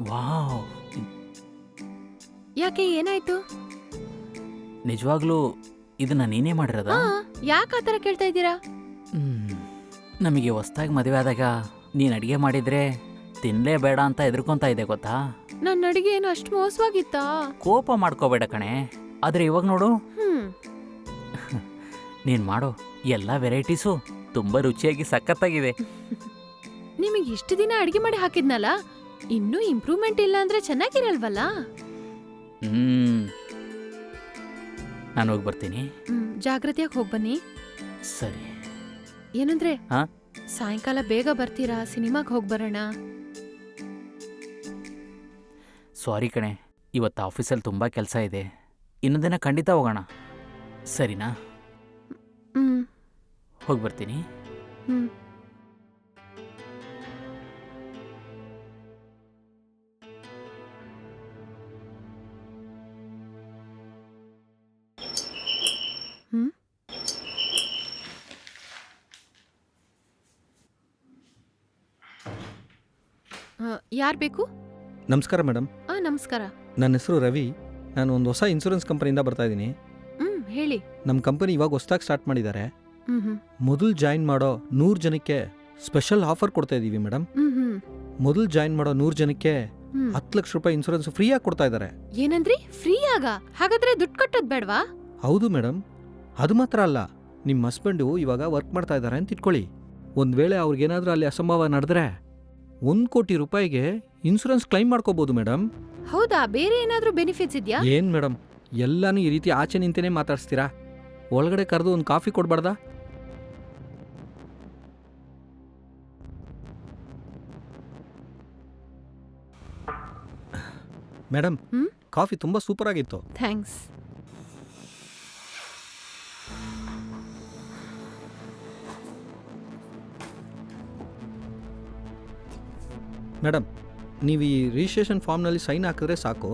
Wow, ಯಾಕೆ ಏನಾಯ್ತು? ನಿಜವಾಗ್ಲೂ ಇದನ್ನ ನೀನೇ ಮಾಡಿರೋದಾ? ಯಾಕೆ ಆ ಥರ ಕೇಳ್ತಾ ಇದ್ದೀರಾ? ನಮಗೆ ಹೊಸ್ದಾಗಿ ಮದುವೆ ಆದಾಗ ನೀನು ಅಡುಗೆ ಮಾಡಿದ್ರೆ ತಿನ್ನಲೇಬೇಡ ಅಂತ ಎದುರ್ಕೊಂತ ಇದೆ ಗೊತ್ತಾ? ನನ್ನ ಅಡಿಗೆ ಏನು ಅಷ್ಟು ಮೋಸವಾಗಿತ್ತಾ? ಕೋಪ ಮಾಡ್ಕೋಬೇಡ ಕಣೆ. ಆದರೆ ಇವಾಗ ನೋಡು, ನೀನು ಮಾಡೋ ಎಲ್ಲ ವೆರೈಟೀಸು ತುಂಬ ರುಚಿಯಾಗಿ ಸಖತ್ತಾಗಿದೆ. ನಿಮಗೆ ಇಷ್ಟು ದಿನ ಅಡಿಗೆ ಮಾಡಿ ಹಾಕಿದ್ನಲ್ಲ, ಇನ್ನೂ ಇಂಪ್ರೂವ್ಮೆಂಟ್ ಇಲ್ಲ ಅಂದ್ರೆ ಚೆನ್ನಾಗಿರಲ್ವಲ್ಲ? ನಾನು ಹೋಗಿ ಬರ್ತೀನಿ. ಜಾಗ್ರತೆಯಾಗಿ ಹೋಗಿ ಬನ್ನಿ. ಸರಿ. ಏನಂದ್ರೆ ಹಾ? ಸಾಯಂಕಾಲ ಬೇಗ ಬರ್ತೀರಾ? ಸಿನಿಮಾಗೆ ಹೋಗಿ ಬರೋಣ. ಸಾರಿ ಕಣೆ, ಇವತ್ತು ಆಫೀಸಲ್ಲಿ ತುಂಬ ಕೆಲಸ ಇದೆ. ಇನ್ನೊಂದು ದಿನ ಖಂಡಿತ ಹೋಗೋಣ, ಸರಿನಾ? ಹೋಗಿ ಬರ್ತೀನಿ. ಯಾರು ಬೇಕು? ನಮಸ್ಕಾರ ಮೇಡಮ್. ನಮಸ್ಕಾರ. ನನ್ನ ಹೆಸರು ರವಿ. ನಾನು ಒಂದು ಹೊಸ ಇನ್ಶೂರೆನ್ಸ್ ಕಂಪನಿಯಿಂದ ಬರ್ತಾ ಇದ್ದೀನಿ. ಹೇಳಿ. ನಮ್ಮ ಕಂಪನಿ ಇವಾಗ ಹೊಸದಾಗಿ ಸ್ಟಾರ್ಟ್ ಮಾಡಿದ್ದಾರೆ. ಮೊದಲು ಜಾಯಿನ್ ಮಾಡೋ 100 ಜನಕ್ಕೆ ಸ್ಪೆಷಲ್ ಆಫರ್ ಕೊಡ್ತಾ ಇದ್ದೀವಿ ಮೇಡಮ್. ಮೊದಲು ಜಾಯಿನ್ ಮಾಡೋ 100 ಜನಕ್ಕೆ 10 ಲಕ್ಷ ರೂಪಾಯಿ ಇನ್ಶೂರೆನ್ಸ್ ಫ್ರೀಯಾಗಿ ಕೊಡ್ತಾ ಇದ್ದಾರೆ. ಏನಂದ್ರಿ? ಫ್ರೀ ಆಗ? ಹಾಗಾದ್ರೆ ದುಡ್ಡು ಕಟ್ಟೋದು ಬೇಡವಾ? ಹೌದು ಮೇಡಮ್. ಅದು ಮಾತ್ರ ಅಲ್ಲ, ನಿಮ್ಮ ಹಸ್ಬೆಂಡು ಇವಾಗ ವರ್ಕ್ ಮಾಡ್ತಾ ಇದ್ದಾರೆ ಅಂತ ಇಟ್ಕೊಳ್ಳಿ. ಒಂದು ವೇಳೆ ಅವ್ರಿಗೇನಾದ್ರೂ ಅಲ್ಲಿ ಅಸಂಭವ ನಡೆದ್ರೆ 1 ಕೋಟಿ ರೂಪಾಯಿಗೆ ಇನ್ಶೂರೆನ್ಸ್ ಕ್ಲೈಮ್ ಮಾಡ್ಕೋಬಹುದು ಮೇಡಮ್. ಹೌದಾ? ಬೇರೆ ಏನಾದ್ರೂ ಬೆನಿಫಿಟ್ಸ್ ಇದೆಯಾ? ಏನ್ ಮೇಡಮ್, ಎಲ್ಲಾನು ಈ ರೀತಿ ಆಚೆ ನಿಂತೇನೆ ಮಾತಾಡ್ಸ್ತೀರಾ? ಒಳಗಡೆ ಕರೆದು ಒಂದು ಕಾಫಿ ಕೊಡ್ಬಾರ್ದಾ? ಮೇಡಮ್, ಕಾಫಿ ತುಂಬಾ ಸೂಪರ್ ಆಗಿತ್ತು. ಥ್ಯಾಂಕ್ಸ್. ಮೇಡಮ್, ನೀವು ಈ ರಿಜಿಸ್ಟ್ರೇಷನ್ ಫಾರ್ಮ್ನಲ್ಲಿ ಸೈನ್ ಹಾಕಿದ್ರೆ ಸಾಕು.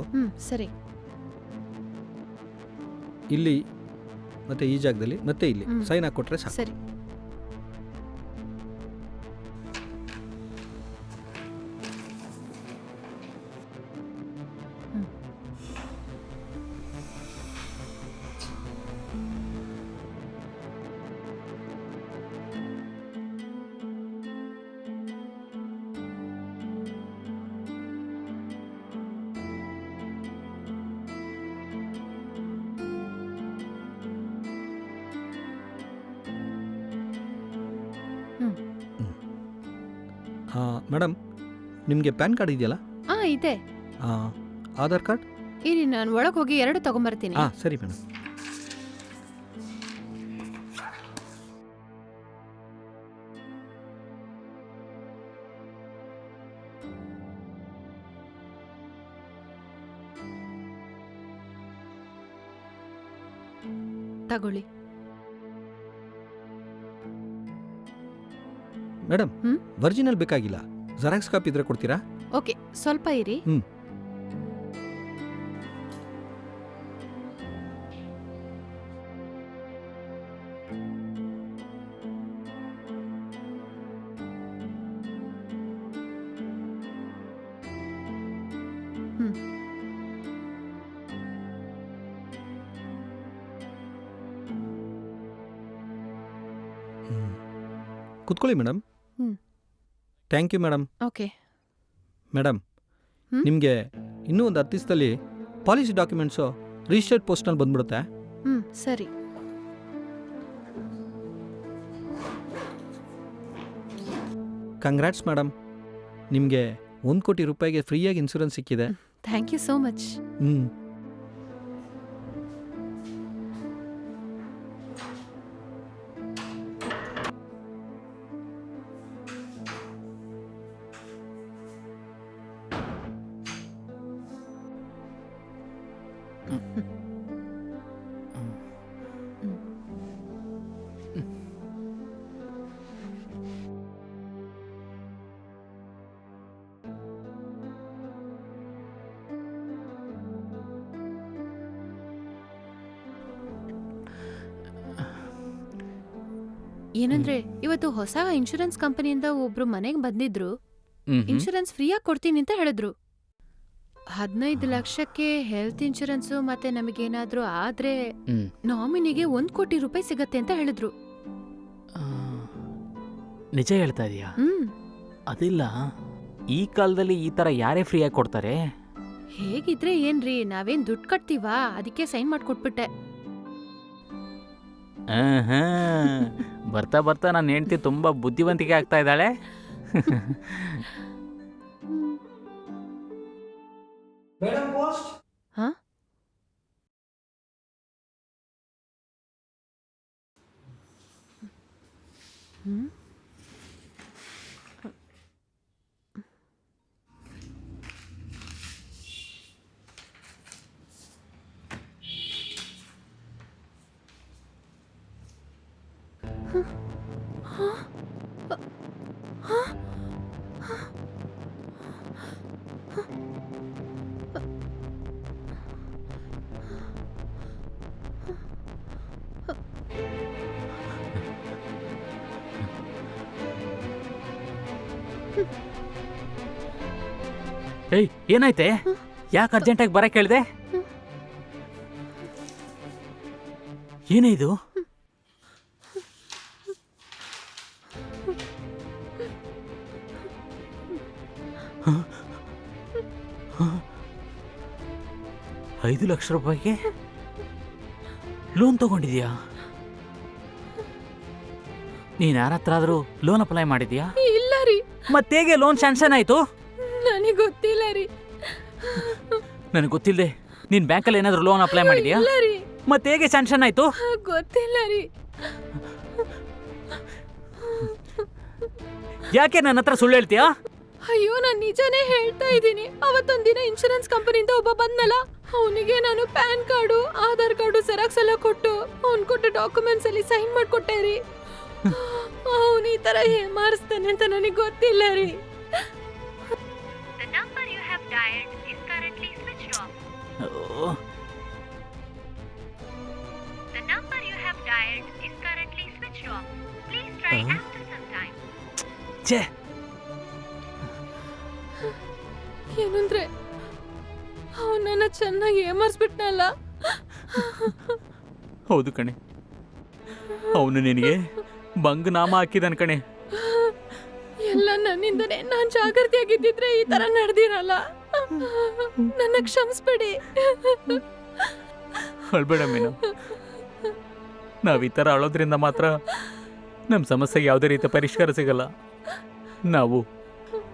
ಸರಿ. ಇಲ್ಲಿ ಮತ್ತೆ ಈ ಜಾಗದಲ್ಲಿ ಮತ್ತೆ ಇಲ್ಲಿ ಸೈನ್ ಹಾಕೊಟ್ರೆ ಸಾಕು. ಸರಿ. ಮೇಡಮ್, ನಿಮಗೆ ಪ್ಯಾನ್ ಕಾರ್ಡ್ ಇದೆಯಲ್ಲ? ಇದೆ. ಆಧಾರ್ ಕಾರ್ಡ್? ಇರಿ, ನಾನು ಒಳಗೆ ಹೋಗಿ 2 ತಗೊಂಬರ್ತೀನಿ. ಸರಿ ಮೇಡಮ್. ತಗೊಳ್ಳಿ. ಮೇಡಮ್, ಒರಿಜಿನಲ್ ಬೇಕಾಗಿಲ್ಲ, ಜೆರಾಕ್ಸ್ ಕಾಪಿ ಇದ್ರೆ ಕೊಡ್ತೀರಾ? ಓಕೆ, ಸ್ವಲ್ಪ ಇರಿ. ಕುತ್ಕೊಳ್ಳಿ madam. Thank you madam. Okay madam, ನಿಮಗೆ ಇನ್ನೂ ಒಂದು 10 ದಿವಸದಲ್ಲಿ ಪಾಲಿಸಿ ಡಾಕ್ಯುಮೆಂಟ್ಸು ರಿಜಿಸ್ಟರ್ಡ್ ಪೋಸ್ಟ್ನಲ್ಲಿ ಬಂದ್ಬಿಡುತ್ತೆ. ಸರಿ. ಕಂಗ್ರಾಟ್ಸ್ ಮೇಡಮ್, ನಿಮಗೆ 1 ಕೋಟಿ ರೂಪಾಯಿಗೆ ಫ್ರೀಯಾಗಿ ಇನ್ಶೂರೆನ್ಸ್ ಸಿಕ್ಕಿದೆ. Thank you so much. ಏನಂದ್ರೆ ಇವತ್ತು ಹೊಸ ಇನ್ಶೂರೆನ್ಸ್ ಕಂಪನಿಯಿಂದ ಒಬ್ರು ಮನೆಗ್ ಬಂದಿದ್ರು. ಹ್ಮ್ ಇನ್ಶೂರೆನ್ಸ್ ಫ್ರೀಯಾಗಿ ಕೊಡ್ತೀನಿ ಅಂತ ಹೇಳಿದ್ರು. 15 ಲಕ್ಷಕ್ಕೆ ಹೆಲ್ತ್ ಇನ್ಶೂರೆನ್ಸ್ ಮತ್ತೆ ನಮಗೇನಾದ್ರೂ ಆದ್ರೆ ಹ್ಮ್ ನಾಮಿನಿಗೆ 1 ಕೋಟಿ ರೂಪಾಯಿ ಸಿಗತ್ತೆ ಅಂತ ಹೇಳಿದ್ರು. ಆ, ನಿಜ ಹೇಳ್ತಾ ಇದೀಯಾ? ಹ್ಮ್ ಅದಿಲ್ಲ, ಈ ಕಾಲದಲ್ಲಿ ಈ ತರ ಯಾರೇ ಫ್ರೀಯಾಗಿ ಕೊಡ್ತಾರೆ? ಹೇಗಿದ್ರೆ ಏನ್ರಿ, ನಾವೇನ್ ದುಡ್ಡು ಕಟ್ತೀವಾ, ಅದಕ್ಕೆ ಸೈನ್ ಮಾಡ್ಕೊಟ್ಬಿಟ್ಟೆ. ಆಹಾ, ಬರ್ತಾ ಬರ್ತಾ ನನ್ನ ಹೆಂಡತಿ ತುಂಬಾ ಬುದ್ಧಿವಂತಿಕೆ ಆಗ್ತಾ ಇದ್ದಾಳೆ. ಹಾ ಹ್ಮ್ ಏಯ್, ಏನಾಯ್ತೆ? ಯಾಕೆ ಅರ್ಜೆಂಟಾಗಿ ಬರಕ್ಕೆ ಹೇಳಿದೆ? ಏನೇ ಇದು? ಹ? ಹ? 5 ಲಕ್ಷ ರೂಪಾಯಿಗೆ ಲೋನ್ ತಗೊಂಡಿದ್ಯಾ? ನೀನ್ ಯಾರ ಹತ್ರ ಆದ್ರೂ ಲೋನ್ ಅಪ್ಲೈ ಮಾಡಿದ್ಯಾ? ಇಲ್ಲ ರೀ, ಮತ್ತೇಗೆ ಲೋನ್ ಸ್ಯಾಂಕ್ಷನ್ ಆಯ್ತು? ನನಗೆ ಗೊತ್ತಿಲ್ಲ ರೀ. ನನಗೆ ಗೊತ್ತಿಲ್ಲದೆ ನೀನ್ ಬ್ಯಾಂಕಲ್ಲಿ ಏನಾದ್ರೂ ಲೋನ್ ಅಪ್ಲೈ ಮಾಡಿದ್ಯಾ? ಇಲ್ಲ ರೀ, ಮತ್ತೇಗೆ ಸ್ಯಾಂಕ್ಷನ್ ಆಯ್ತು? ಗೊತ್ತಿಲ್ಲ ರೀ. ಯಾಕೆ ನನ್ನ ಹತ್ರ ಸುಳ್ಳು ಹೇಳ್ತೀಯಾ? ಅಯ್ಯೋ, ನಾನ್ ನಿಜಾನೇ ಹೇಳ್ತಾ ಇದ್ದೀನಿ. ಅವತ್ತೊಂದಿನ ಇನ್ಶೂರೆನ್ಸ್ ಕಂಪನಿಯಿಂದ ಒಬ್ಬ ಬಂದ್ನಲ್ಲ, ಅವನಿಗೆ ನಾನು PAN card, Aadhaar card xerox ಎಲ್ಲ ಕೊಟ್ಟು ಅವ್ನ್ ಕೊಟ್ಟ ಡಾಕ್ಯುಮೆಂಟ್ಸ್ ಅಲ್ಲಿ ಸೈನ್ ಮಾಡ್ಕೊಟ್ಟೆ ರೀ. ಅವನು ಈ ತರ ಏಮಾರಿಸ್ತಾನೆ ಅಂತ ನನಗೆ ಗೊತ್ತಿಲ್ಲ ರೀ. The number you have dialed is currently switched off. O, The number you have dialed is currently switched off. Please try after some time. ಛೇ, ಏನಂದ್ರೆ ಅವನನ್ನ ಚೆನ್ನಾಗಿ ಏಮಾರಿಸ್ಬಿಟ್ನಲ್ಲ. ಹೌದು ಕಣೆ, ಅವನು ನಿನಗೆ ಬಂಗನಾಮ ಹಾಕಿದನ್ ಕಣೆ. ಎಲ್ಲ ನನ್ನಿಂದನೇ. ನಾನ್ ಜಾಗೃತಿಯಾಗಿದ್ದಿದ್ರೆ ಈ ತರ ನಡೆದಿರಲ್ಲ. ನನ್ನ ಕ್ಷಮಿಸ್ಬಿಡಿ. ಅಳ್ಬೇಡ ಮೀನು, ನಾವ್ ಈ ಥರ ಅಳೋದ್ರಿಂದ ಮಾತ್ರ ನಮ್ಮ ಸಮಸ್ಯೆಗೆ ಯಾವುದೇ ರೀತಿಯ ಪರಿಷ್ಕಾರ ಸಿಗಲ್ಲ. ನಾವು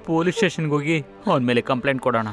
ಪೊಲೀಸ್ ಸ್ಟೇಷನ್ಗೆ ಹೋಗಿ ಅವನ ಮೇಲೆ ಕಂಪ್ಲೇಂಟ್ ಕೊಡೋಣ.